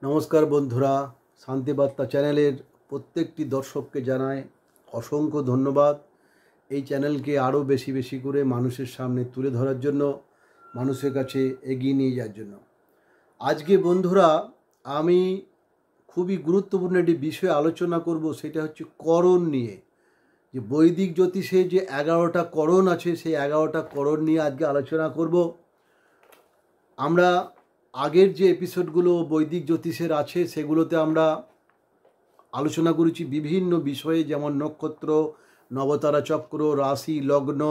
নমস্কার বন্ধুরা, শান্তিবার্তা চ্যানেলের প্রত্যেকটি দর্শককে জানাই অসংখ্য ধন্যবাদ। এই চ্যানেলকে আরও বেশি বেশি করে মানুষের সামনে তুলে ধরার জন্য, মানুষের কাছে এগিয়ে নিয়ে যাওয়ার জন্য। আজকে বন্ধুরা আমি খুবই গুরুত্বপূর্ণ একটি বিষয় আলোচনা করব, সেটা হচ্ছে করণ নিয়ে। যে বৈদিক জ্যোতিষে যে 11টা করণ আছে, সেই 11টা করণ নিয়ে আজকে আলোচনা করব। আমরা আগের যে এপিসোডগুলো বৈদিক জ্যোতিষের আছে সেগুলোতে আমরা আলোচনা করেছি বিভিন্ন বিষয়ে, যেমন নক্ষত্র, নবতারা চক্র, রাশি, লগ্ন,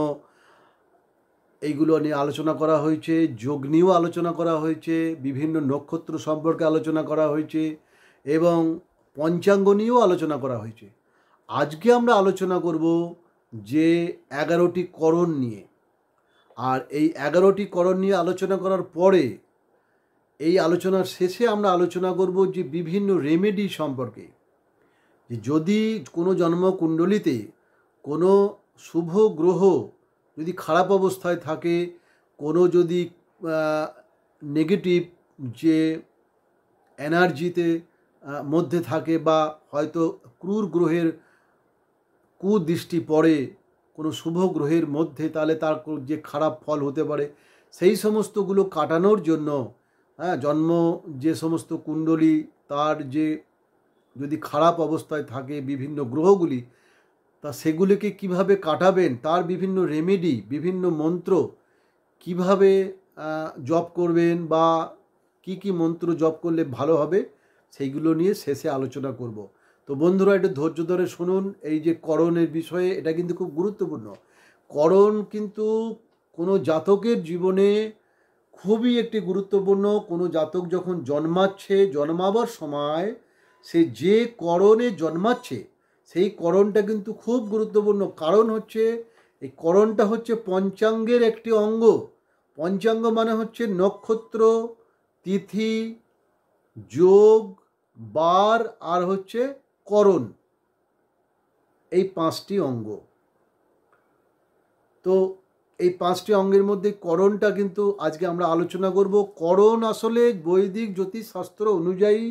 এইগুলো নিয়ে আলোচনা করা হয়েছে। যোগ নিয়েও আলোচনা করা হয়েছে, বিভিন্ন নক্ষত্র সম্পর্কে আলোচনা করা হয়েছে এবং পঞ্চাঙ্গ নিয়েও আলোচনা করা হয়েছে। আজকে আমরা আলোচনা করব যে 11টি করণ নিয়ে। আর এই 11টি করণ নিয়ে আলোচনা করার পরে এই আলোচনার শেষে আমরা আলোচনা করব যে বিভিন্ন রেমেডি সম্পর্কে। যে যদি কোনো জন্মকুণ্ডলিতে কোনো শুভ গ্রহ যদি খারাপ অবস্থায় থাকে, কোনো যদি নেগেটিভ যে এনার্জিতে মধ্যে থাকে, বা হয়তো ক্রূর গ্রহের কুদৃষ্টি পড়ে কোনো শুভ গ্রহের মধ্যে, তাহলে তার যে খারাপ ফল হতে পারে, সেই সমস্তগুলো কাটানোর জন্য জন্ম যে সমস্ত কুণ্ডলী তার যে যদি খারাপ অবস্থায় থাকে বিভিন্ন গ্রহগুলি, তা সেগুলিকে কিভাবে কাটাবেন, তার বিভিন্ন রেমেডি, বিভিন্ন মন্ত্র কিভাবে জপ করবেন, বা কি কি মন্ত্র জপ করলে ভালো হবে, সেইগুলো নিয়ে শেষে আলোচনা করব। তো বন্ধুরা একটু ধৈর্য ধরে শুনুন। এই যে করণের বিষয়ে, এটা কিন্তু খুব গুরুত্বপূর্ণ। করণ কিন্তু কোনো জাতকের জীবনে খুবই একটি গুরুত্বপূর্ণ। কোনো জাতক যখন জন্মাচ্ছে, জন্মাবার সময় সে যে করণে জন্মাচ্ছে সেই করণটা কিন্তু খুব গুরুত্বপূর্ণ। কারণ হচ্ছে এই করণটা হচ্ছে পঞ্চাঙ্গের একটি অঙ্গ। পঞ্চাঙ্গ মানে হচ্ছে নক্ষত্র, তিথি, যোগ, বার আর হচ্ছে করণ, এই 5টি অঙ্গ। তো এই 5টি অঙ্গের মধ্যে করণটা কিন্তু আজকে আমরা আলোচনা করব। করণ আসলে বৈদিক জ্যোতিষশাস্ত্র অনুযায়ী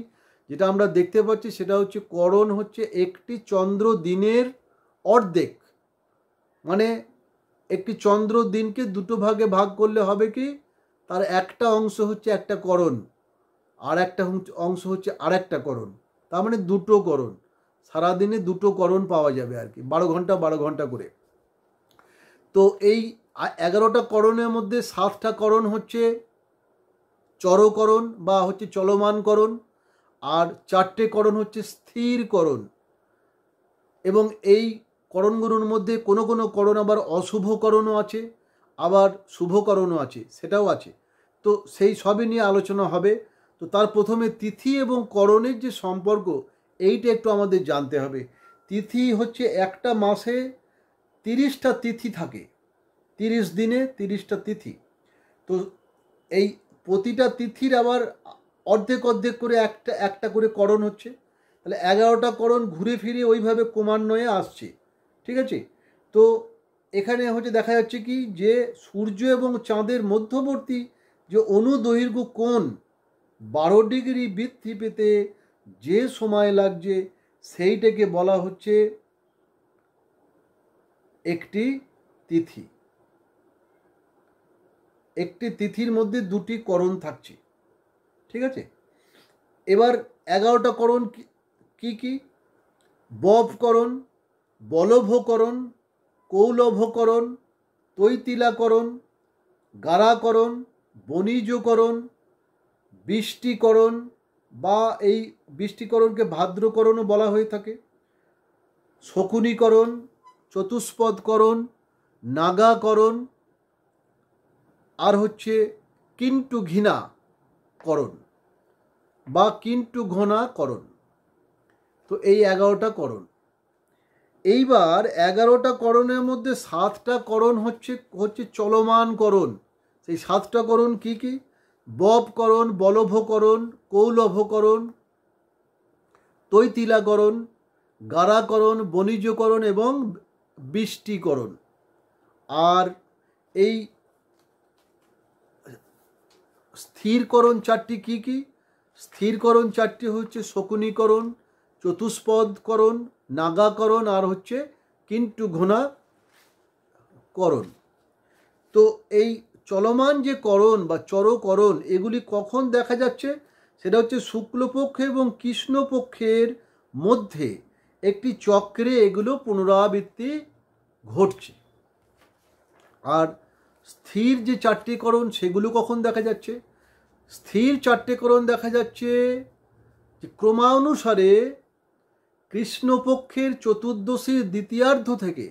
যেটা আমরা দেখতে পাচ্ছি, সেটা হচ্ছে করণ হচ্ছে একটি চন্দ্র দিনের অর্ধেক। মানে একটি চন্দ্র দিনকে দুটো ভাগে ভাগ করলে হবে কি, তার একটা অংশ হচ্ছে একটা করণ, আর একটা অংশ হচ্ছে আর একটা করণ। তার মানে দুটো করণ, সারাদিনে দুটো করণ পাওয়া যাবে আর কি, 12 ঘন্টা 12 ঘন্টা করে। তো এই 11টা করণের মধ্যে 7টা করণ হচ্ছে চরকরণ বা হচ্ছে চলমান করণ, আর 4টে করণ হচ্ছে স্থির করণ। এবং এই করণগুলোর মধ্যে কোনো কোনো করণ আবার অশুভ করণও আছে, আবার শুভ করণও আছে, সেটাও আছে। তো সেই সবই নিয়ে আলোচনা হবে। তো তার প্রথমে তিথি এবং করণের যে সম্পর্ক, এইটা একটু আমাদের জানতে হবে। তিথি হচ্ছে একটা মাসে 30টা তিথি থাকে, 30 দিনে 30টা তিথি। তো এই প্রতিটা তিথির আবার অর্ধেক অর্ধেক করে একটা একটা করে করণ হচ্ছে। তাহলে 11টা করণ ঘুরে ফিরে ওইভাবে ক্রমান্বয়ে আসছে, ঠিক আছে। তো এখানে হচ্ছে দেখা যাচ্ছে কি, যে সূর্য এবং চাঁদের মধ্যবর্তী যে অনুদৈর্ঘ্য কোণ 12 ডিগ্রি বৃদ্ধি পেতে যে সময় লাগছে, সেইটাকে বলা হচ্ছে একটি তিথি। একটি তিথির মধ্যে 2টি করণ থাকছে, ঠিক আছে। এবার 11টা করণ কি কি? ববকরণ, বলভকরণ, কৌলভকরণ, তৈতিলাকরণ, গারাকরণ, বণিজকরণ, বৃষ্টিকরণ, বা এই বৃষ্টিকরণকে ভাদ্রকরণও বলা হয়ে থাকে, শকুনিকরণ, চতুষ্পদকরণ, নাগাকরণ, আর হচ্ছে কিন্টু ঘৃণা করণ বা কিন্টু ঘনা করণ। তো এই 11টা করণ। এইবার 11টা করণের মধ্যে 7টা করণ হচ্ছে চলমান করণ। সেই 7টা করণ কি কি? ববকরণ, বলভকরণ, কৌলভকরণ, তৈতিলাকরণ, গারাকরণ, বণিজকরণ এবং বৃষ্টিকরণ। আর এই স্থিরকরণ 4টি কি কি? স্থিরকরণ চারটি হচ্ছে শকুনীকরণ, চতুষ্পদকরণ, নাগাকরণ আর হচ্ছে কিন্টু ঘোনা করণ। তো এই চলমান যে করণ বা চরকরণ এগুলি কখন দেখা যাচ্ছে, সেটা হচ্ছে শুক্লপক্ষ এবং কৃষ্ণপক্ষের মধ্যে একটি চক্রে এগুলো পুনরাবৃত্তি ঘটছে। আর স্থির যে চারটি করণ সেগুলো কখন দেখা যাচ্ছে, স্থির চারটি করণ দেখা যাচ্ছে যে ক্রমানুসারে কৃষ্ণপক্ষের চতুর্দশীর দ্বিতীয়ার্ধ থেকে,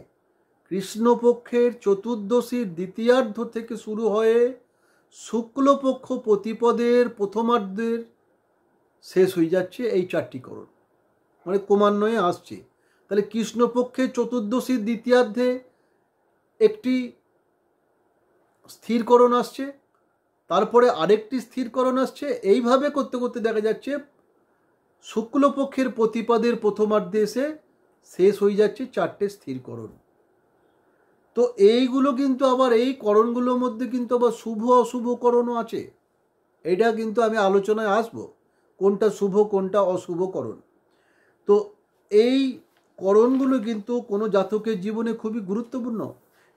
কৃষ্ণপক্ষের চতুর্দশীর দ্বিতীয়ার্ধ থেকে শুরু হয়ে শুক্লপক্ষ প্রতিপদের প্রথমার্ধের শেষ হয়ে যাচ্ছে এই চারটি করণ, মানে ক্রমান্বয়ে আসছে। তাহলে কৃষ্ণপক্ষের চতুর্দশীর দ্বিতীয়ার্ধে একটি স্থিরকরণ আসছে, তারপরে আরেকটি স্থিরকরণ আসছে, এইভাবে করতে করতে দেখা যাচ্ছে শুক্লপক্ষের প্রতিপদের প্রথমার্ধে এসে শেষ হয়ে যাচ্ছে চারটে স্থিরকরণ। তো এইগুলো কিন্তু আবার এই করণগুলোর মধ্যে কিন্তু আবার শুভ অশুভ করণও আছে। এটা কিন্তু আমি আলোচনায় আসব, কোনটা শুভ কোনটা অশুভ করণ। তো এই করণগুলো কিন্তু কোনো জাতকের জীবনে খুবই গুরুত্বপূর্ণ।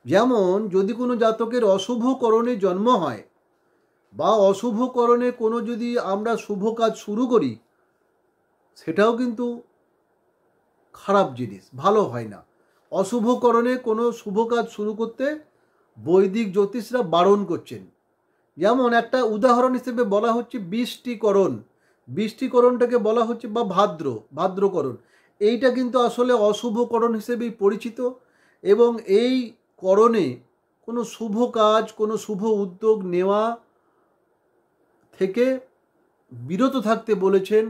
যেমন যদি কোনো জাতকের অশুভ করণে জন্ম হয় বা অশুভ করণে কোনো যদি আমরা শুভ কাজ শুরু করি, সেটাও কিন্তু খারাপ জিনিস, ভালো হয় না। অশুভ করণে কোনো শুভ কাজ শুরু করতে বৈদিক জ্যোতিষরা বারণ করছেন। যেমন একটা উদাহরণ হিসেবে বলা হচ্ছে বৃষ্টিকরণ, বৃষ্টিকরণটাকে বলা হচ্ছে বা ভাদ্রকরণ, এইটা কিন্তু আসলে অশুভকরণ হিসেবেই পরিচিত। এবং এই করণে কোনো শুভ কাজ কোনো শুভ উদ্যোগ নেওয়া থেকে বিরত থাকতে বলেছেন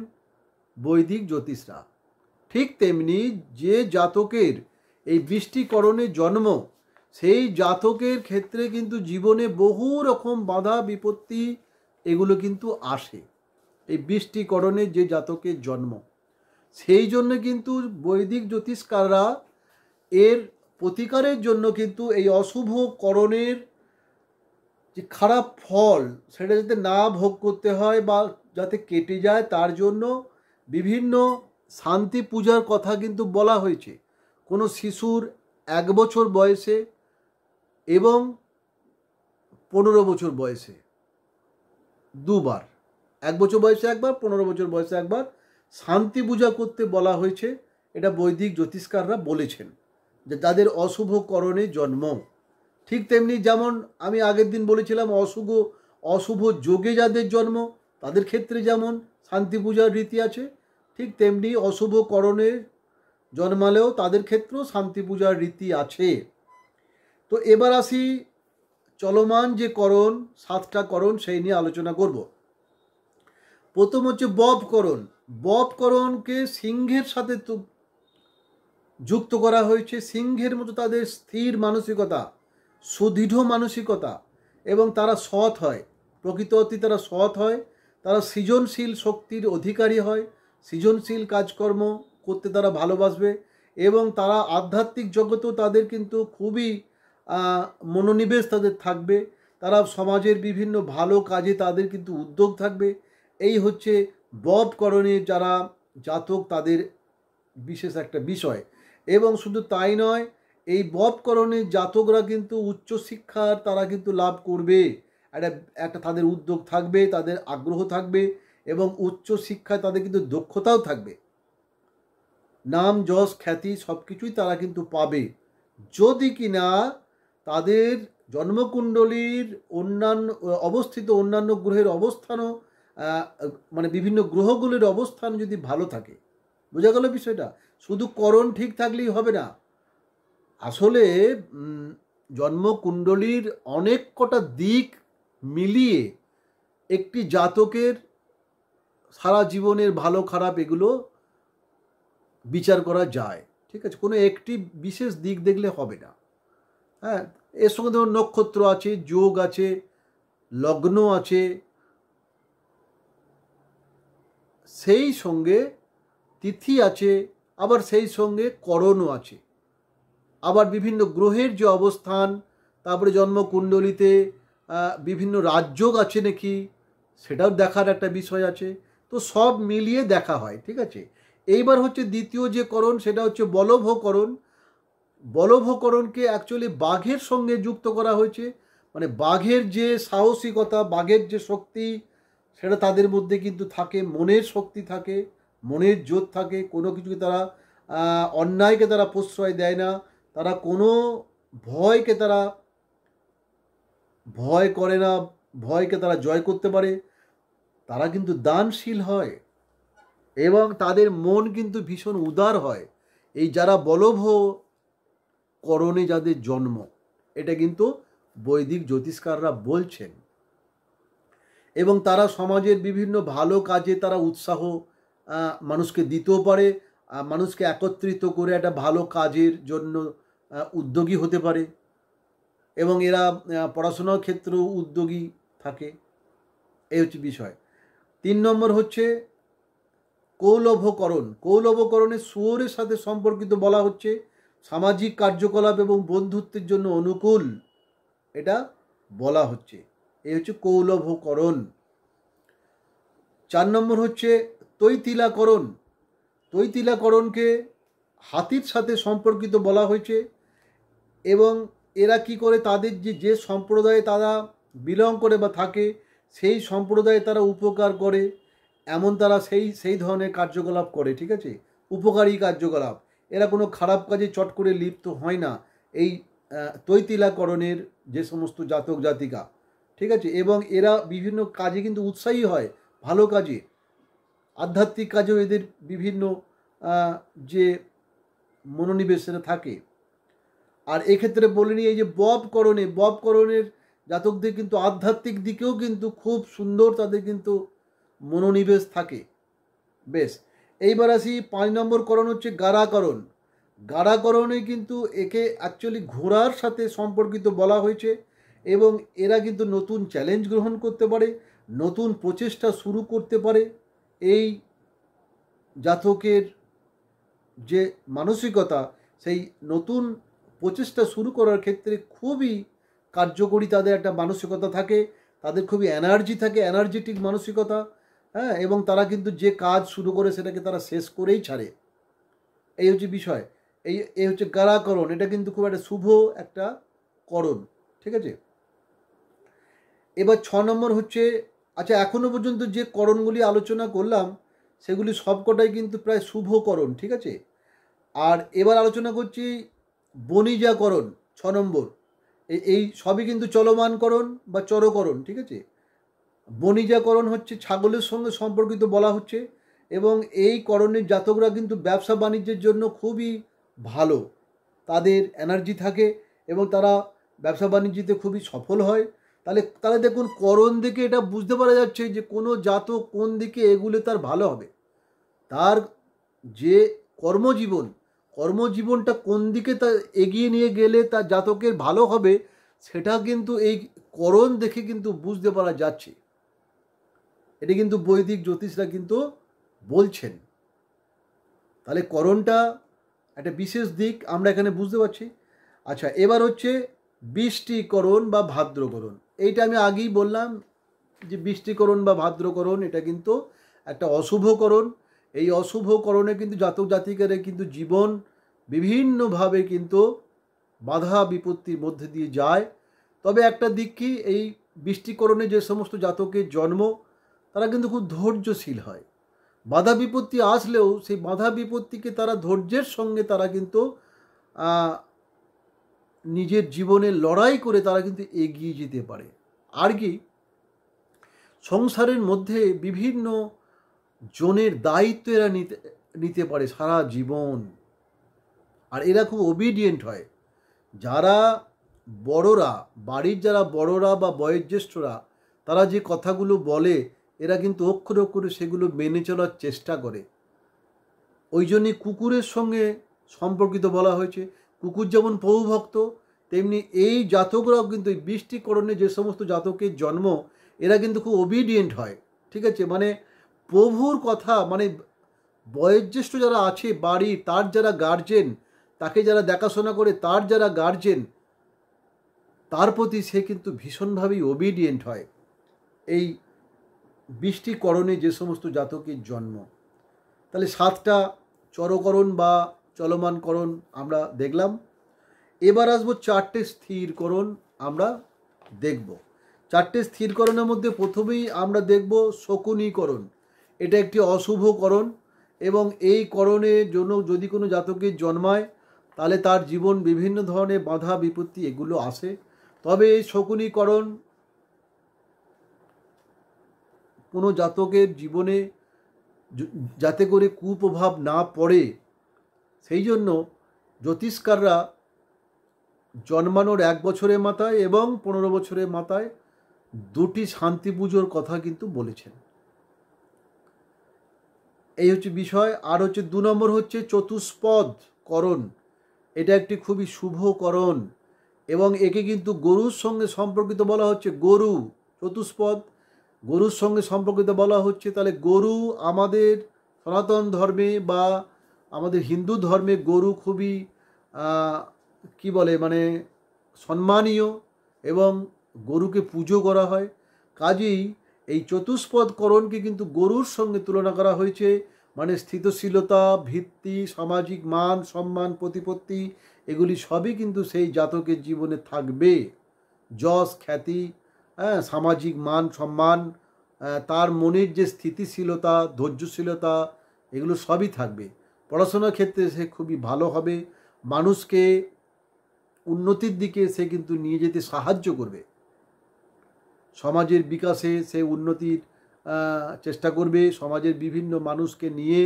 বৈদিক জ্যোতিষরা। ঠিক তেমনি যে জাতকের এই বৃষ্টিকরণে জন্ম, সেই জাতকের ক্ষেত্রে কিন্তু জীবনে বহু রকম বাধা বিপত্তি এগুলো কিন্তু আসে এই বৃষ্টিকরণে যে জাতকের জন্ম। সেই জন্য কিন্তু বৈদিক জ্যোতিষকাররা এর প্রতিকারের জন্য কিন্তু এই অশুভ করণের যে খারাপ ফল সেটা যাতে না ভোগ করতে হয় বা যাতে কেটে যায়, তার জন্য বিভিন্ন শান্তি পূজার কথা কিন্তু বলা হয়েছে। কোনো শিশুর 1 বছর বয়সে এবং 15 বছর বয়সে দুবার, 1 বছর বয়সে একবার, 15 বছর বয়সে একবার শান্তি পূজা করতে বলা হয়েছে। এটা বৈদিক জ্যোতিষকাররা বলেছেন যে যাদের অশুভ করণে জন্ম। ঠিক তেমনি যেমন আমি আগের দিন বলেছিলাম অশুভ যোগে যাদের জন্ম তাদের ক্ষেত্রে যেমন শান্তি পূজার রীতি আছে, ঠিক তেমনি অশুভ করণে জন্মালেও তাদের ক্ষেত্রেও শান্তি পূজার রীতি আছে। তো এবার আসি চলমান যে করণ, 7টা করণ সেই নিয়ে আলোচনা করব। প্রথম হচ্ছে ববকরণ। ববকরণকে সিংহের সাথে যুক্ত করা হয়েছে। সিংহের মতো তাদের স্থির মানসিকতা, সুদৃঢ় মানসিকতা, এবং তারা সৎ হয়, প্রকৃত অর্থে তারা সৎ হয়, তারা সৃজনশীল শক্তির অধিকারী হয়, সৃজনশীল কাজকর্ম করতে তারা ভালোবাসবে, এবং তারা আধ্যাত্মিক জগতেও তাদের কিন্তু খুবই মনোনিবেশ তাদের থাকবে। তারা সমাজের বিভিন্ন ভালো কাজে তাদের কিন্তু উদ্যোগ থাকবে। এই হচ্ছে ববকরণের যারা জাতক তাদের বিশেষ একটা বিষয়। এবং শুধু তাই নয়, এই ববকরণের জাতকরা কিন্তু উচ্চশিক্ষার তারা কিন্তু লাভ করবে, একটা তাদের উদ্যোগ থাকবে, তাদের আগ্রহ থাকবে, এবং উচ্চশিক্ষায় তাদের কিন্তু দক্ষতাও থাকবে, নাম যশ খ্যাতি সব কিছুই তারা কিন্তু পাবে, যদি কিনা তাদের জন্মকুণ্ডলীর অবস্থিত অন্যান্য গ্রহের অবস্থানও মানে বিভিন্ন গ্রহগুলির অবস্থান যদি ভালো থাকে। বোঝা গেল বিষয়টা? শুধু করণ ঠিক থাকলেই হবে না, আসলে জন্মকুণ্ডলীর অনেক কটা দিক মিলিয়ে একটি জাতকের সারা জীবনের ভালো খারাপ এগুলো বিচার করা যায়। ঠিক আছে, কোনো একটি বিশেষ দিক দেখলে হবে না। হ্যাঁ, এর সঙ্গে ধরুন নক্ষত্র আছে, যোগ আছে, লগ্ন আছে, সেই সঙ্গে তিথি আছে, আবার সেই সঙ্গে করণও আছে, আবার বিভিন্ন গ্রহের যে অবস্থান, তারপরে জন্মকুণ্ডলিতে বিভিন্ন রাজযোগ আছে নাকি সেটাও দেখার একটা বিষয় আছে। তো তো সব মিলিয়ে দেখা হয়, ঠিক আছে। এইবার হচ্ছে দ্বিতীয় যে করণ, সেটা হচ্ছে বলভকরণ। বলভকরণকে অ্যাকচুয়ালি বাঘের সঙ্গে যুক্ত করা হয়েছে, মানে বাঘের যে সাহসিকতা, বাঘের যে শক্তি, সেটা তাদের মধ্যে কিন্তু থাকে, মনের শক্তি থাকে, মনের জোর থাকে। কোনো কিছুকে তারা অন্যায়কে তারা প্রশ্রয় দেয় না, তারা কোনো ভয়কে তারা ভয় করে না, ভয়কে তারা জয় করতে পারে। তারা কিন্তু দানশীল হয় এবং তাদের মন কিন্তু ভীষণ উদার হয়। এই যারা বলভকরণে যাদের জন্ম, এটা কিন্তু বৈদিক জ্যোতিষ্কাররা বলছেন। এবং তারা সমাজের বিভিন্ন ভালো কাজে তারা উৎসাহ মানুষকে দিতেও পারে, মানুষকে একত্রিত করে একটা ভালো কাজের জন্য উদ্যোগী হতে পারে। এবং এরা পড়াশোনার ক্ষেত্রেও উদ্যোগী থাকে। এই হচ্ছে বিষয়। 3 নম্বর হচ্ছে কৌলভকরণ। কৌলভকরণে শুয়োরের সাথে সম্পর্কিত বলা হচ্ছে, সামাজিক কার্যকলাপ এবং বন্ধুত্বের জন্য অনুকূল, এটা বলা হচ্ছে। এই হচ্ছে কৌলভকরণ। 4 নম্বর হচ্ছে তৈতিলাকরণ। তৈতিলাকরণকে হাতির সাথে সম্পর্কিত বলা হয়েছে এবং এরা কি করে, তাদের যে সম্প্রদায়ে তারা বিলং করে বা থাকে, সেই সম্প্রদায়ে তারা উপকার করে, এমন তারা সেই ধরনের কার্যকলাপ করে, ঠিক আছে, উপকারী কার্যকলাপ। এরা কোনো খারাপ কাজে চট করে লিপ্ত হয় না এই তৈতিলাকরণের যে সমস্ত জাতক জাতিকা, ঠিক আছে। এবং এরা বিভিন্ন কাজে কিন্তু উৎসাহী হয়, ভালো কাজে, আধ্যাত্মিক কাজেও এদের বিভিন্ন যে মনোনিবেশনা থাকে। আর এক্ষেত্রে বলে নিই, এই যে ববকরণের জাতকদের কিন্তু আধ্যাত্মিক দিকেও কিন্তু খুব সুন্দর, তাদের কিন্তু মনোনিবেশ থাকে। বেশ, এইবার আসি 5 নম্বর করণ হচ্ছে গারাকরণ। গারাকরণে কিন্তু একে অ্যাকচুয়ালি ঘোড়ার সাথে সম্পর্কিত বলা হয়েছে এবং এরা কিন্তু নতুন চ্যালেঞ্জ গ্রহণ করতে পারে, নতুন প্রচেষ্টা শুরু করতে পারে। এই জাতকের যে মানসিকতা, সেই নতুন প্রচেষ্টা শুরু করার ক্ষেত্রে খুবই কার্যকরী তাদের একটা মানসিকতা থাকে, তাদের খুবই এনার্জি থাকে, এনার্জেটিক মানসিকতা, হ্যাঁ। এবং তারা কিন্তু যে কাজ শুরু করে সেটাকে তারা শেষ করেই ছাড়ে। এই হচ্ছে বিষয়। এই হচ্ছে গারাকরণ। এটা কিন্তু খুব একটা শুভ একটা করণ, ঠিক আছে। এবার 6 নম্বর হচ্ছে, আচ্ছা এখনো পর্যন্ত যে করণগুলি আলোচনা করলাম সেগুলি সবকটাই কিন্তু প্রায় শুভকরণ, ঠিক আছে। আর এবার আলোচনা করছি বণিজাকরণ, 6 নম্বর। এই সবই কিন্তু চলমানকরণ বা চরকরণ, ঠিক আছে। বণিজাকরণ হচ্ছে ছাগলের সঙ্গে সম্পর্কিত বলা হচ্ছে এবং এই করণের জাতকরা কিন্তু ব্যবসা বাণিজ্যের জন্য খুবই ভালো, তাদের এনার্জি থাকে এবং তারা ব্যবসা বাণিজ্যতে খুবই সফল হয়। তাহলে দেখুন, করণ দেখে এটা বুঝতে পারা যাচ্ছে যে কোনো জাতক কোন দিকে এগুলে তার ভালো হবে, তার যে কর্মজীবনটা কোন দিকে তা এগিয়ে নিয়ে গেলে তার জাতকের ভালো হবে, সেটা কিন্তু এই করণ দেখে কিন্তু বুঝতে পারা যাচ্ছে। এটা কিন্তু বৈদিক জ্যোতিষরা কিন্তু বলছেন। তাহলে করণটা একটা বিশেষ দিক আমরা এখানে বুঝতে পারছি। আচ্ছা, এবার হচ্ছে বৃষ্টিকরণ বা ভাদ্রকরণ। এইটা আমি আগেই বললাম যে বৃষ্টিকরণ বা ভাদ্রকরণ এটা কিন্তু একটা অশুভকরণ। এই অশুভকরণে কিন্তু জাতক জাতিকারা কিন্তু জীবন বিভিন্নভাবে কিন্তু বাধা বিপত্তির মধ্যে দিয়ে যায়। তবে একটা দিক কি, এই বৃষ্টিকরণে যে সমস্ত জাতকের জন্ম, তারা কিন্তু খুব ধৈর্যশীল হয়। বাধা বিপত্তি আসলেও সেই বাধা বিপত্তিকে তারা ধৈর্যের সঙ্গে তারা কিন্তু নিজের জীবনে লড়াই করে তারা কিন্তু এগিয়ে যেতে পারে। আর কি, সংসারের মধ্যে বিভিন্ন জনের দায়িত্ব এরা নিতে পারে সারা জীবন। আর এরা খুব ওবিডিয়েন্ট হয়। যারা বড়রা, বাড়ির যারা বড়রা বা বয়োজ্যেষ্ঠরা, তারা যে কথাগুলো বলে এরা কিন্তু অক্ষরে অক্ষরে সেগুলো মেনে চলার চেষ্টা করে। ওই জন্যই কুকুরের সঙ্গে সম্পর্কিত বলা হয়েছে। কুকুর যেমন প্রভুভক্ত, তেমনি এই জাতকরাও কিন্তু এই বৃষ্টিকরণে যে সমস্ত জাতকের জন্ম, এরা কিন্তু খুব ওবিডিয়েন্ট হয়, ঠিক আছে। মানে প্রভুর কথা, মানে বয়োজ্যেষ্ঠ যারা আছে বাড়ির, তার যারা গার্জেন, তাকে যারা দেখাশোনা করে, তার যারা গার্জেন, তার প্রতি সে কিন্তু ভীষণভাবেই ওবিডিয়েন্ট হয়। এই 20টি করণে যে সমস্ত জাতকের জন্ম, তাহলে 7টা চরকরণ বা চলমান করণ আমরা দেখলাম। এবার আসবো 4টে স্থিরকরণ আমরা দেখব। 4টে স্থিরকরণের মধ্যে প্রথমেই আমরা দেখব শকুনীকরণ। এটা একটি অশুভ করণ এবং এই করণের জন্য যদি কোনো জাতকের জন্মায় তাহলে তার জীবন বিভিন্ন ধরনের বাধা বিপত্তি এগুলো আসে। তবে এই শকুনীকরণ কোনো জাতকের জীবনে যাতে করে কুপ্রভাব না পড়ে সেই জন্য জ্যোতিষ্কাররা জন্মানোর 1 বছরের মাথায় এবং 15 বছরের মাথায় 2টি শান্তি পুজোর কথা কিন্তু বলেছেন। এই হচ্ছে বিষয়। আর হচ্ছে 2 নম্বর হচ্ছে চতুষ্পদ করণ। এটা একটি খুবই শুভ করণ এবং একে কিন্তু গরুর সঙ্গে সম্পর্কিত বলা হচ্ছে। গরু চতুষ্পদ গরুর সঙ্গে সম্পর্কিত বলা হচ্ছে। তাহলে গরু আমাদের সনাতন ধর্মে বা আমাদের হিন্দু ধর্মে গরু খুবই কি বলে মানে সম্মানীয় এবং গরুকে পুজো করা হয়। কাজেই এই চতুষ্পদ করণকে কিন্তু গরুর সঙ্গে তুলনা করা হয়েছে। মানে স্থিতিশীলতা, ভিত্তি, সামাজিক মান সম্মান, প্রতিপত্তি এগুলি সবই কিন্তু সেই জাতকের জীবনে থাকবে। যশ খ্যাতি, সামাজিক মান সম্মান, তার মনের যে স্থিতিশীলতা, ধৈর্যশীলতা এগুলো সবই থাকবে। পড়াশোনার ক্ষেত্রে সে খুবই ভালো হবে। মানুষকে উন্নতির দিকে সে কিন্তু নিয়ে যেতে সাহায্য করবে। সমাজের বিকাশে সে উন্নতির চেষ্টা করবে। সমাজের বিভিন্ন মানুষকে নিয়ে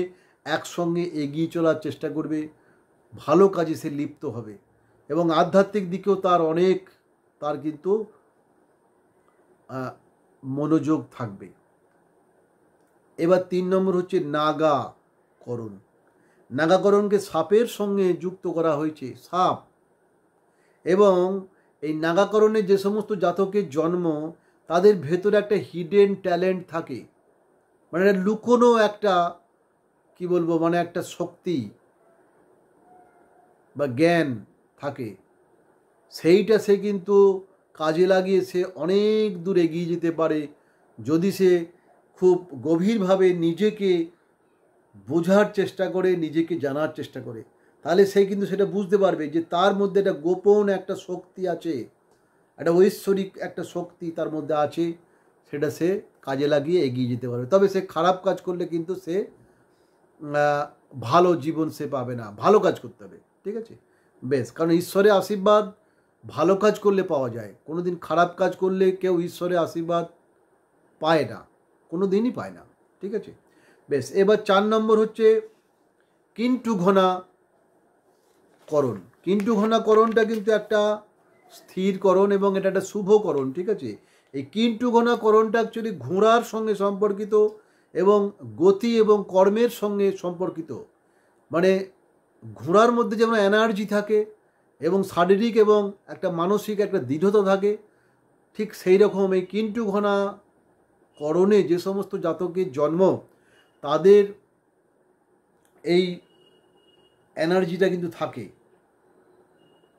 একসঙ্গে এগিয়ে চলার চেষ্টা করবে। ভালো কাজে সে লিপ্ত হবে এবং আধ্যাত্মিক দিকেও তার কিন্তু মনোযোগ থাকবে। এবার 3 নম্বর হচ্ছে নাগাকরণ। নাগাকরণকে সাপের সঙ্গে যুক্ত করা হয়েছে। সাপ এবং এই নাগাকরণে যে সমস্ত জাতকের জন্ম তাদের ভেতরে একটা হিডেন ট্যালেন্ট থাকে, মানে লুকোনো একটা কি বলবো মানে একটা শক্তি বা জ্ঞান থাকে। সেইটা সে কিন্তু কাজে লাগিয়ে সে অনেক দূর এগিয়ে যেতে পারে যদি সে খুব গভীরভাবে নিজেকে বোঝার চেষ্টা করে, নিজেকে জানার চেষ্টা করে। তাহলে সে কিন্তু সেটা বুঝতে পারবে যে তার মধ্যে একটা গোপন একটা শক্তি আছে, একটা ঐশ্বরিক একটা শক্তি তার মধ্যে আছে, সেটা সে কাজে লাগিয়ে এগিয়ে যেতে পারবে। তবে সে খারাপ কাজ করলে কিন্তু সে ভালো জীবন সে পাবে না। ভালো কাজ করতে হবে, ঠিক আছে? বেশ, কারণ ঈশ্বরের আশীর্বাদ ভালো কাজ করলে পাওয়া যায়। কোনো দিন খারাপ কাজ করলে কেউ ঈশ্বরের আশীর্বাদ পায় না, কোনো দিনই পায় না, ঠিক আছে? বেশ, এবার 4 নম্বর হচ্ছে কিন্টু ঘনা করণ। কিন্টু ঘনা করণটা কিন্তু একটা স্থিরকরণ এবং এটা একটা শুভকরণ, ঠিক আছে? এই কিন্টু ঘনা করণটা অ্যাকচুয়ালি ঘোড়ার সঙ্গে সম্পর্কিত এবং গতি এবং কর্মের সঙ্গে সম্পর্কিত। মানে ঘোড়ার মধ্যে যেমন এনার্জি থাকে এবং শারীরিক এবং একটা মানসিক একটা দৃঢ়তা থাকে, ঠিক সেই রকম এই কিন্টু ঘনা করণে যে সমস্ত জাতকের জন্ম তাদের এই এনার্জিটা কিন্তু থাকে,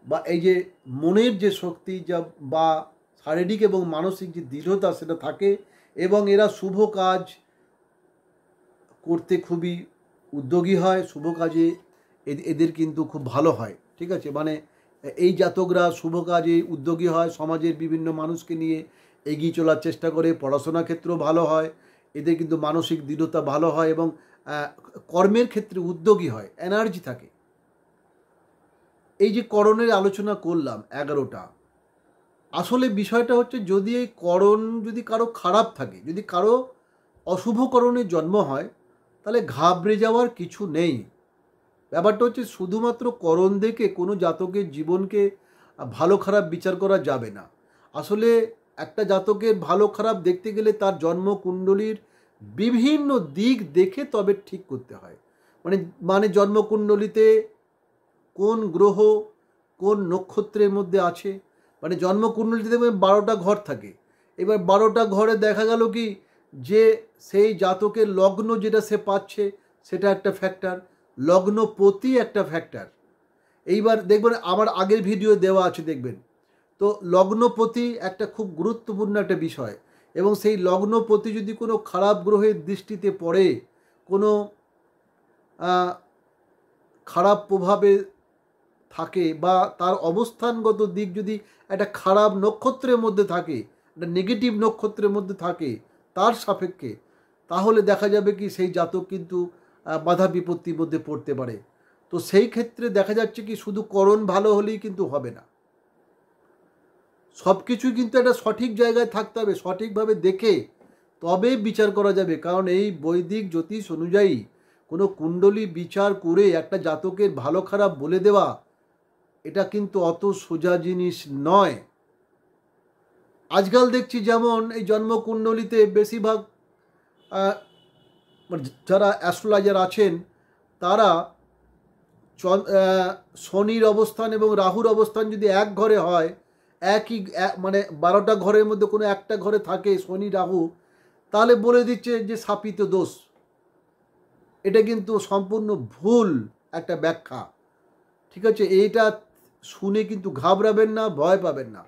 বা এই যে মনের যে শক্তি যা বা শারীরিক এবং মানসিক যে দৃঢ়তা সেটা থাকে এবং এরা শুভ কাজ করতে খুবই উদ্যোগী হয়। শুভ কাজে এদের কিন্তু খুব ভালো হয়, ঠিক আছে? মানে এই জাতকরা শুভ কাজে উদ্যোগী হয়, সমাজের বিভিন্ন মানুষকে নিয়ে এগিয়ে চলার চেষ্টা করে, পড়াশোনার ক্ষেত্রেও ভালো হয়, এদের কিন্তু মানসিক দৃঢ়তা ভালো হয় এবং কর্মের ক্ষেত্রে উদ্যোগী হয়, এনার্জি থাকে। এই যে করণের আলোচনা করলাম 11টা, আসলে বিষয়টা হচ্ছে যদি এই করণ যদি কারো খারাপ থাকে, যদি কারো অশুভ করণের জন্ম হয় তাহলে ঘাবড়ে যাওয়ার কিছু নেই। ব্যাপারটা হচ্ছে শুধুমাত্র করণ দেখে কোনো জাতকের জীবনকে ভালো খারাপ বিচার করা যাবে না। আসলে একটা জাতকের ভালো খারাপ দেখতে গেলে তার জন্মকুণ্ডলীর বিভিন্ন দিক দেখে তবে ঠিক করতে হয়। মানে জন্মকুণ্ডলীতে কোন গ্রহ কোন নক্ষত্রের মধ্যে আছে, মানে জন্মকুণ্ডলীতে দেখবেন 12টা ঘর থাকে। এবার 12টা ঘরে দেখা গেল কি যে সেই জাতকের লগ্ন যেটা সে পাচ্ছে সেটা একটা ফ্যাক্টর, লগ্নপতি একটা ফ্যাক্টর। এইবার দেখবেন আমার আগের ভিডিও দেওয়া আছে দেখবেন। তো লগ্নপতি একটা খুব গুরুত্বপূর্ণ একটা বিষয়। এবং সেই লগ্নপতি যদি কোনো খারাপ গ্রহের দৃষ্টিতে পড়ে, কোনো খারাপ প্রভাবে থাকে, বা তার অবস্থানগত দিক যদি একটা খারাপ নক্ষত্রের মধ্যে থাকে, একটা নেগেটিভ নক্ষত্রের মধ্যে থাকে তার সাপেক্ষে, তাহলে দেখা যাবে কি সেই জাতক কিন্তু বাধা বিপত্তির মধ্যে পড়তে পারে। তো সেই ক্ষেত্রে দেখা যাচ্ছে কি শুধু করণ ভালো হলেই কিন্তু হবে না, সব কিছুই কিন্তু একটা সঠিক জায়গায় থাকতে হবে, সঠিকভাবে দেখে তবে বিচার করা যাবে। কারণ এই বৈদিক জ্যোতিষ অনুযায়ী কোনো কুণ্ডলী বিচার করে একটা জাতকের ভালো খারাপ বলে দেওয়া, এটা কিন্তু অত সোজা জিনিস নয়। আজকাল দেখছি যেমন এই জন্মকুণ্ডলিতে বেশিরভাগ যারা অ্যাস্ট্রোলজার আছেন তারা শনির অবস্থান এবং রাহুর অবস্থান যদি এক ঘরে হয়, একই মানে 12টা ঘরের মধ্যে কোনো একটা ঘরে থাকে শনি রাহু, তাহলে বলে দিচ্ছে যে শাপিত দোষ। এটা কিন্তু সম্পূর্ণ ভুল একটা ব্যাখ্যা, ঠিক আছে? এইটা শুনে কিন্তু ঘাবড়াবেন না, ভয় পাবেন না।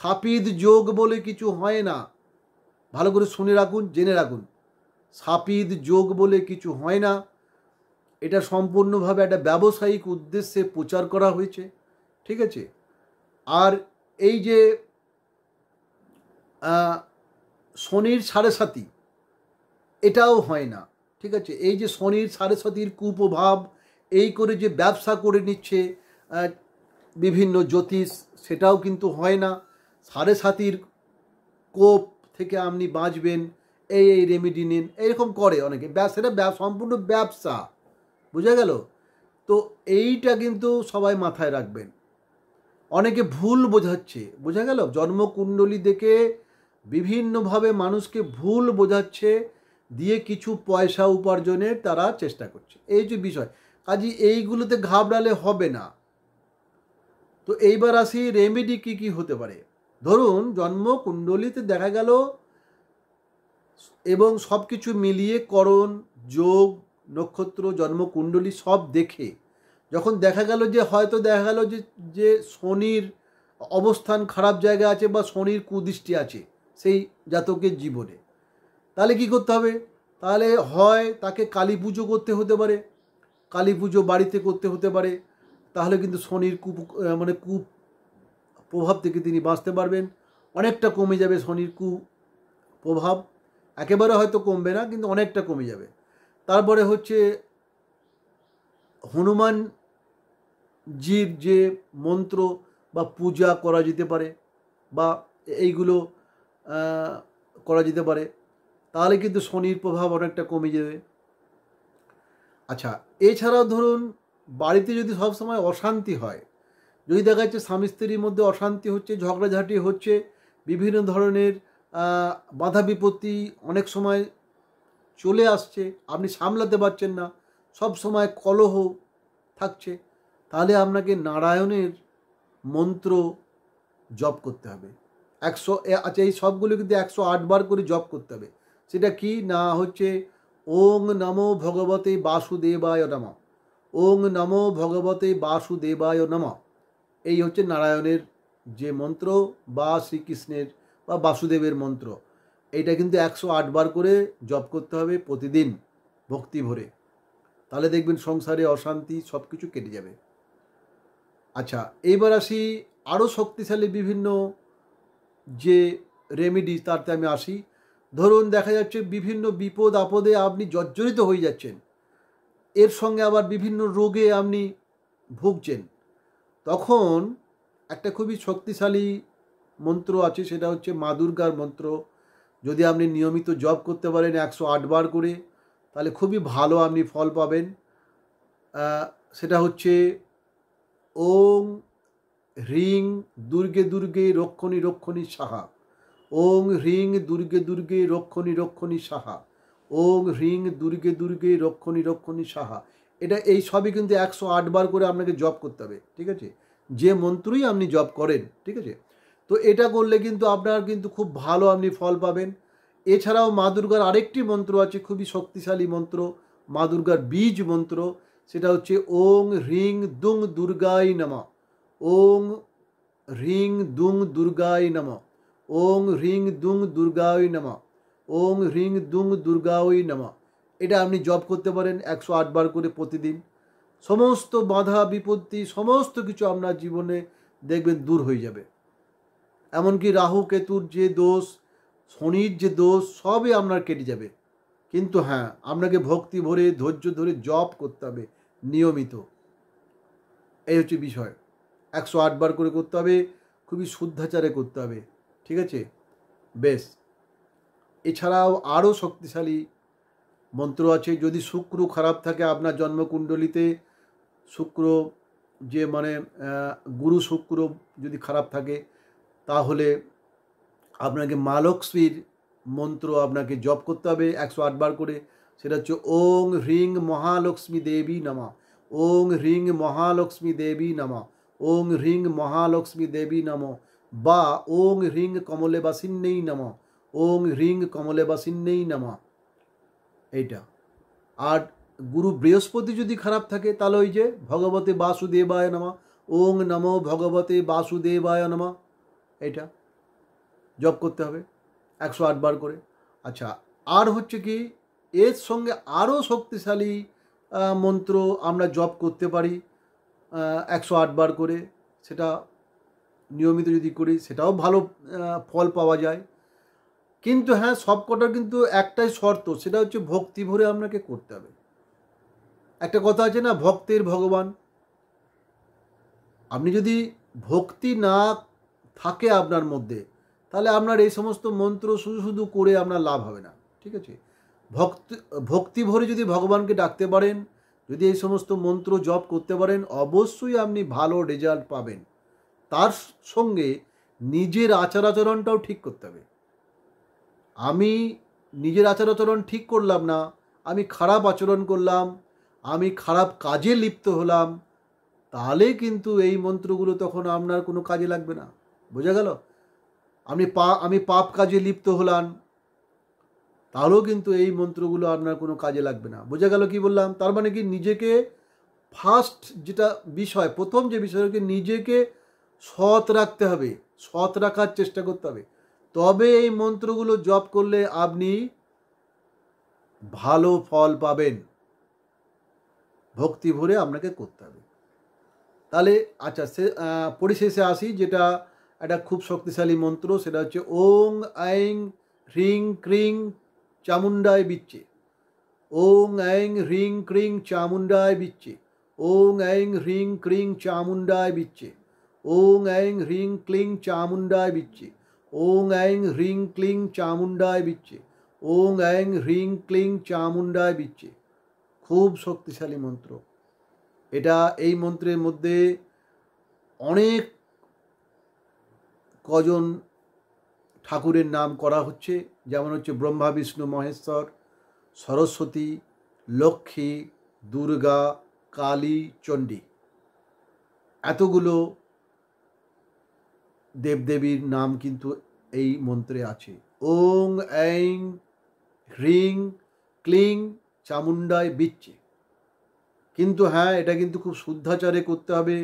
শাপিত যোগ বলে কিছু হয় না, ভালো করে শুনে রাখুন, জেনে রাখুন। শাপিত যোগ বলে কিছু হয় না, এটা সম্পূর্ণভাবে একটা ব্যবসায়িক উদ্দেশ্যে প্রচার করা হয়েছে, ঠিক আছে? আর এই যে শনির সাড়ে সাতি, এটাও হয় না, ঠিক আছে? এই যে শনির সাড়ে সাতির কুপ্রভাব এই করে যে ব্যবসা করে নিচ্ছে বিভিন্ন জ্যোতিষ, সেটাও কিন্তু হয় না। সাড়ে সাতির কোপ থেকে আপনি বাঁচবেন, এই রেমেডি নিন, এরকম করে অনেকে, সেটা সম্পূর্ণ ব্যবসা, বোঝা গেল? তো এইটা কিন্তু সবাই মাথায় রাখবেন। অনেকে ভুল বোঝাচ্ছে, বোঝা গেল? জন্মকুণ্ডলী দেখে বিভিন্নভাবে মানুষকে ভুল বোঝাচ্ছে, দিয়ে কিছু পয়সা উপার্জনের তারা চেষ্টা করছে, এই যে বিষয়। কাজে এইগুলোতে ঘাবড়ালে হবে না। তো এইবার আসি রেমেডি কি কি হতে পারে। ধরুন জন্মকুণ্ডলীতে দেখা গেল এবং সব কিছু মিলিয়ে করণ, যোগ, নক্ষত্র, জন্মকুণ্ডলী সব দেখে যখন দেখা গেল যে হয়তো দেখা গেল যে শনির অবস্থান খারাপ জায়গা আছে বা শনির কুদৃষ্টি আছে সেই জাতকের জীবনে, তাহলে কি করতে হবে? তাহলে হয় তাকে কালী পুজো করতে হতে পারে, কালী পুজো বাড়িতে করতে হতে পারে, তাহলে কিন্তু শনির কু প্রভাব থেকে তিনি বাঁচতে পারবেন, অনেকটা কমে যাবে শনির প্রভাব, একেবারে হয়তো কমবে না কিন্তু অনেকটা কমে যাবে। তারপরে হচ্ছে হনুমানজির যে মন্ত্র বা পূজা করা যেতে পারে, বা এইগুলো করা যেতে পারে, তাহলে কিন্তু শনির প্রভাব অনেকটা কমে যাবে। আচ্ছা, এছাড়াও ধরুন বাড়িতে যদি সবসময় অশান্তি হয়, যদি দেখা যাচ্ছে স্বামী স্ত্রীর মধ্যে অশান্তি হচ্ছে, ঝগড়াঝাঁটি হচ্ছে, বিভিন্ন ধরনের বাধা বিপত্তি অনেক সময় চলে আসছে, আপনি সামলাতে পারছেন না, সব সময় কলহ থাকছে, তাহলে আপনাকে নারায়ণের মন্ত্র জপ করতে হবে 100। আচ্ছা, এই সবগুলো কিন্তু 108 বার করে জপ করতে হবে। সেটা কি না হচ্ছে ওং নমো ভগবতে বাসুদেবায় নমঃ, ওং নমো ভগবতে বাসুদেবায় নমঃ। এই হচ্ছে নারায়ণের যে মন্ত্র বা শ্রীকৃষ্ণের বা বাসুদেবের মন্ত্র, এইটা কিন্তু 108 বার করে জপ করতে হবে প্রতিদিন ভক্তি ভরে, তাহলে দেখবেন সংসারে অশান্তি সব কিছু কেটে যাবে। আচ্ছা, এইবার আসি আরও শক্তিশালী বিভিন্ন যে রেমেডি, তাতে আমি আসি। ধরুন দেখা যাচ্ছে বিভিন্ন বিপদ আপদে আপনি জর্জরিত হয়ে যাচ্ছেন, এর সঙ্গে আবার বিভিন্ন রোগে আপনি ভুগছেন, তখন একটা খুবই শক্তিশালী মন্ত্র আছে, সেটা হচ্ছে মা দুর্গার মন্ত্র। যদি আপনি নিয়মিত জপ করতে পারেন 108 বার করে, তাহলে খুবই ভালো আপনি ফল পাবেন। সেটা হচ্ছে ওং হ্রিং দুর্গে দুর্গে রক্ষণী রক্ষণী সাহা, ওং হ্রিং দুর্গে দুর্গে রক্ষণী রক্ষণী সাহা, ওং হ্রিং দুর্গে দুর্গে রক্ষণী রক্ষণী সাহা। এটা এই সবই কিন্তু 108 বার করে আপনাকে জপ করতে হবে, ঠিক আছে? যে মন্ত্রই আপনি জপ করেন, ঠিক আছে? তো এটা করলে কিন্তু আপনার কিন্তু খুব ভালো আপনি ফল পাবেন। এছাড়াও মা দুর্গার আরেকটি মন্ত্র আছে, খুবই শক্তিশালী মন্ত্র, মা দুর্গার বীজ মন্ত্র, সেটা হচ্ছে ওং হ্রিং দুং দুর্গায় নমঃ, ওং হ্রিং দুং দুর্গায় নমঃ, ওং হ্রিং দুং দুর্গায় নমঃ, ওং হ্রিং দুং দুর্গায় নমঃ। এটা আপনি জপ করতে পারেন 108 বার করে প্রতিদিন। সমস্ত বাধা বিপত্তি সমস্ত কিছু আপনার জীবনে দেখবেন দূর হয়ে যাবে। এমনকি রাহু কেতুর যে দোষ, শনির যে দোষ, সবই আপনার কেটে যাবে। কিন্তু হ্যাঁ, আপনাকে ভক্তি ভরে ধৈর্য ধরে জপ করতে হবে নিয়মিত। এই হচ্ছে বিষয়। 108 বার করে করতে হবে, খুবই শুদ্ধাচারে করতে হবে। ঠিক আছে? বেশ। এছাড়াও আরও শক্তিশালী মন্ত্র আছে। যদি শুক্র খারাপ থাকে আপনার জন্মকুণ্ডলিতে, শুক্র যে মানে গুরু শুক্র যদি খারাপ থাকে, তাহলে আপনাকে মা লক্ষ্মীর মন্ত্র আপনাকে জপ করতে হবে 108 বার করে। সেটা হচ্ছে ওং হ্রিং মহালক্ষ্মী দেবী নমঃ, ওং হ্রিং মহালক্ষ্মী দেবী নমঃ, ওং হ্রিং মহালক্ষ্মী দেবী নমঃ, বা ওং হ্রিং কমলেবাসিন্যেই নমঃ, ওং হ্রিং কমলেবাসিন্যেই নমঃ। এইটা। আর গুরু বৃহস্পতি যদি খারাপ থাকে, তাহলে ওই যে ভগবতে বাসুদেবায় নমঃ, ওং নমো ভগবতে বাসুদেবায় নমঃ, এইটা জপ করতে হবে 108 বার করে। আচ্ছা, আর হচ্ছে কি, এর সঙ্গে আরও শক্তিশালী মন্ত্র আমরা জপ করতে পারি 108 বার করে। সেটা নিয়মিত যদি করি সেটাও ভালো ফল পাওয়া যায়। কিন্তু হ্যাঁ, সব কটার কিন্তু একটাই শর্ত, সেটা হচ্ছে ভক্তি ভরে আপনাকে করতে হবে। একটা কথা আছে না, ভক্তের ভগবান। আপনি যদি ভক্তি না থাকে আপনার মধ্যে, তাহলে আপনার এই সমস্ত মন্ত্র শুধু শুধু করে আপনার লাভ হবে না। ঠিক আছে? ভক্তি ভরে যদি ভগবানকে ডাকতে পারেন, যদি এই সমস্ত মন্ত্র জপ করতে পারেন, অবশ্যই আপনি ভালো রেজাল্ট পাবেন। তার সঙ্গে নিজের আচার আচরণটাও ঠিক করতে হবে। আমি নিজের আচার আচরণ ঠিক করলাম না, আমি খারাপ আচরণ করলাম, আমি খারাপ কাজে লিপ্ত হলাম, তাহলে কিন্তু এই মন্ত্রগুলো তখন আপনার কোনো কাজে লাগবে না। বোঝা গেল? আমি পাপ কাজে লিপ্ত হলাম, তাহলেও কিন্তু এই মন্ত্রগুলো আপনার কোনো কাজে লাগবে না। বোঝা গেল কি বললাম? তার মানে কি, নিজেকে ফার্স্ট যেটা বিষয়, প্রথম যে বিষয়কে নিজেকে সৎ রাখতে হবে, সৎ রাখার চেষ্টা করতে হবে। তবে এই মন্ত্রগুলো জপ করলে আপনি ভালো ফল পাবেন। ভক্তি ভরে আপনাকে করতে হবে। তাহলে আচ্ছা, পরিশেষে আসি, যেটা একটা খুব শক্তিশালী মন্ত্র, সেটা হচ্ছে ওং আইং হ্রিং ক্রিং চামুণ্ডায় বিচ্চে, ওং আইং হ্রিং ক্রিং চামুণ্ডায় বিচ্চে, ওং আইং হ্রিং ক্রিং চামুণ্ডায় বিচ্চে, ওং আইং হ্রিং ক্লিং চামুণ্ডায় বিচ্চে, ওং আইং হ্রিং ক্লিং চামুণ্ডায় বিচ্চে, ওং আইং হ্রিং ক্লিং চামুণ্ডায় বিচ্চে। খুব শক্তিশালী মন্ত্র এটা। এই মন্ত্রের মধ্যে অনেক কজন ঠাকুরের নাম করা হচ্ছে, যেমন হচ্ছে ব্রহ্মা বিষ্ণু মহেশ্বর, সরস্বতী, লক্ষ্মী, দুর্গা, কালী, চণ্ডী, এতগুলো দেবদেবীর নাম কিন্তু এই মন্ত্রে আছে। ওং ऐं হ্রিং ক্লিং চামুণ্ডায় বিচ্চে। কিন্তু হ্যাঁ, এটা কিন্তু খুব শুদ্ধাচারে করতে হবে,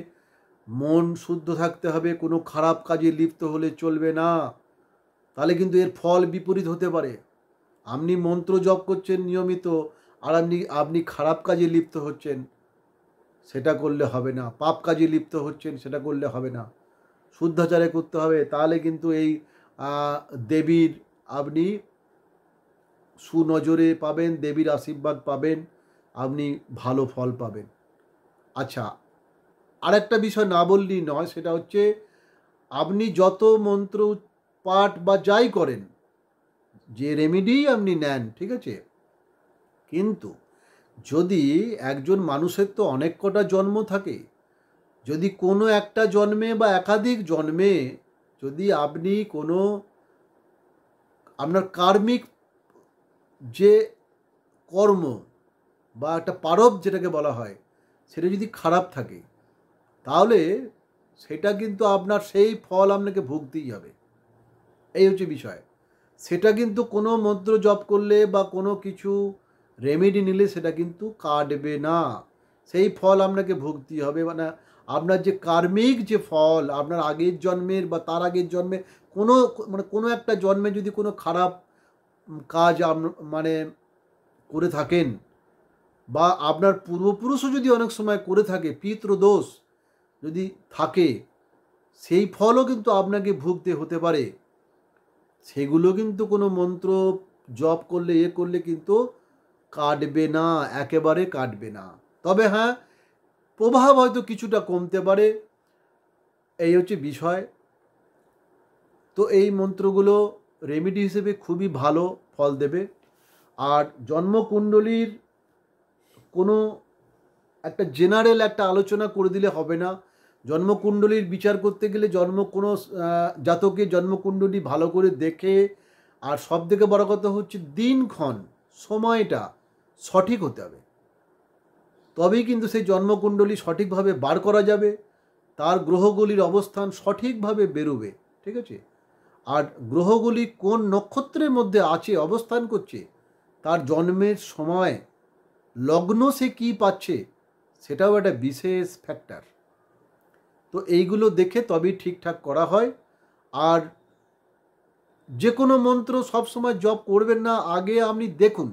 মন শুদ্ধ থাকতে হবে, কোনো খারাপ কাজে লিপ্ত হলে চলবে না, তাহলে কিন্তু এর ফল বিপরীত হতে পারে। আপনি মন্ত্র জপ করছেন নিয়মিত, আর আপনি খারাপ কাজে লিপ্ত হচ্ছেন, সেটা করলে হবে না। পাপ কাজে লিপ্ত হচ্ছেন, সেটা করলে হবে না। শুদ্ধাচারে করতে হবে, তাহলে কিন্তু এই দেবীর আপনি সুনজরে পাবেন, দেবীর আশীর্বাদ পাবেন, আপনি ভালো ফল পাবেন। আচ্ছা, আরেকটা বিষয় না বললেই নয়, সেটা হচ্ছে আপনি যত মন্ত্র পাঠ বা যাই করেন, যে রেমেডি আপনি নেন, ঠিক আছে, কিন্তু যদি একজন মানুষের তো অনেক কটা জন্ম থাকে, যদি কোনো একটা জন্মে বা একাধিক জন্মে যদি আপনি কোনো আপনার কার্মিক যে কর্ম বা একটা পারব যেটাকে বলা হয়, সেটা যদি খারাপ থাকে, তাহলে সেটা কিন্তু আপনার সেই ফল আপনাকে ভুগতেই হবে। এই হচ্ছে বিষয়। সেটা কিন্তু কোনো মন্ত্র জপ করলে বা কোনো কিছু রেমেডি নিলে সেটা কিন্তু কাটবে না, সেই ফল আপনাকে ভুগতেই হবে। মানে আপনার যে কার্মিক যে ফল, আপনার আগের জন্মের বা তার আগের জন্মে কোনো একটা জন্মে যদি কোনো খারাপ কাজ মানে করে থাকেন, বা আপনার পূর্বপুরুষও যদি অনেক সময় করে থাকে, পিতৃদোষ যদি থাকে, সেই ফলও কিন্তু আপনাকে ভুগতে হতে পারে। সেগুলো কিন্তু কোনো মন্ত্র জপ করলে কিন্তু কাটবে না, একেবারে কাটবে না। তবে হ্যাঁ, প্রভাব হয়তো কিছুটা কমতে পারে, এই হচ্ছে বিষয়। তো এই মন্ত্রগুলো রেমেডি হিসেবে খুবই ভালো ফল দেবে। আর জন্মকুণ্ডলীর কোনো একটা জেনারেল একটা আলোচনা করে দিলে হবে না। জন্মকুণ্ডলীর বিচার করতে গেলে কোনো জাতকের জন্মকুণ্ডলী ভালো করে দেখে, আর সবথেকে বড় কথা হচ্ছে দিনক্ষণ সময়টা সঠিক হতে হবে, তবেই কিন্তু সেই জন্মকুণ্ডলী সঠিকভাবে বার করা যাবে, তার গ্রহগুলির অবস্থান সঠিকভাবে বেরোবে। ঠিক আছে? আর গ্রহগুলি কোন নক্ষত্রের মধ্যে আছে, অবস্থান করছে, তার জন্মের সময় লগ্ন সে কী পাচ্ছে, সেটাও একটা বিশেষ ফ্যাক্টর। তো এইগুলো দেখে তবেই ঠিকঠাক করা হয়। আর যে কোনো মন্ত্র সবসময় জপ করবেন না, আগে আপনি দেখুন,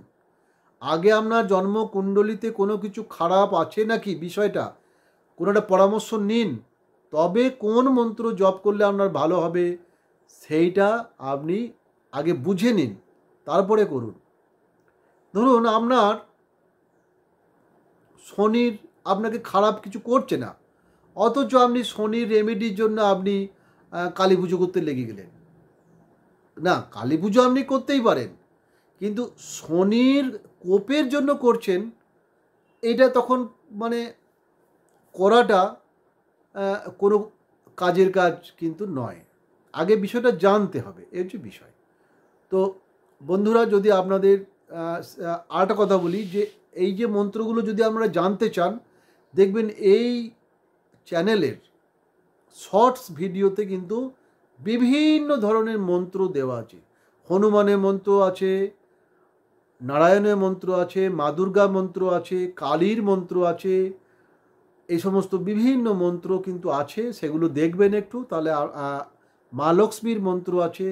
আগে আপনার জন্মকুণ্ডলিতে কোনো কিছু খারাপ আছে নাকি, বিষয়টা কোনো একটা পরামর্শ নিন, তবে কোন মন্ত্র জপ করলে আপনার ভালো হবে সেইটা আপনি আগে বুঝে নিন, তারপরে করুন। ধরুন আপনার শনির আপনাকে খারাপ কিছু করছে না, অথচ আপনি শনির রেমেডির জন্য আপনি কালী পুজো করতে লেগে গেলেন। না, কালী পুজো আপনি করতেই পারেন, কিন্তু শনির কোপের জন্য করছেন, এটা তখন মানে করাটা কোনো কাজের কাজ কিন্তু নয়। আগে বিষয়টা জানতে হবে, এই হচ্ছে বিষয়। তো বন্ধুরা, যদি আপনাদের আরেকটা কথা বলি, যে এই যে মন্ত্রগুলো যদি আপনারা জানতে চান, দেখবেন এই চ্যানেলের শর্টস ভিডিওতে কিন্তু বিভিন্ন ধরনের মন্ত্র দেওয়া আছে। হনুমানের মন্ত্র আছে, নারায়ণের মন্ত্র আছে, মা দুর্গা মন্ত্র আছে, কালীর মন্ত্র আছে, এই সমস্ত বিভিন্ন মন্ত্র কিন্তু আছে, সেগুলো দেখবেন একটু। তাহলে মা লক্ষ্মীর মন্ত্র আছে,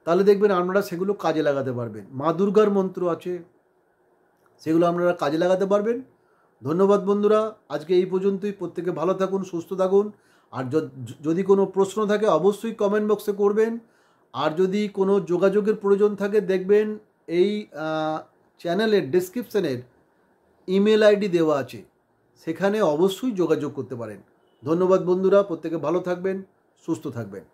তাহলে দেখবেন আপনারা সেগুলো কাজে লাগাতে পারবেন। মা দুর্গার মন্ত্র আছে, সেগুলো আপনারা কাজে লাগাতে পারবেন। ধন্যবাদ বন্ধুরা, আজকে এই পর্যন্তই। প্রত্যেকে ভালো থাকুন, সুস্থ থাকুন। আর যদি কোনো প্রশ্ন থাকে অবশ্যই কমেন্ট বক্সে করবেন। আর যদি কোনো যোগাযোগের প্রয়োজন থাকে, দেখবেন এই চ্যানেলের ডেসক্রিপশনের ইমেল আইডি দেওয়া আছে, সেখানে অবশ্যই যোগাযোগ করতে পারেন। ধন্যবাদ বন্ধুরা, প্রত্যেকে ভালো থাকবেন, সুস্থ থাকবেন।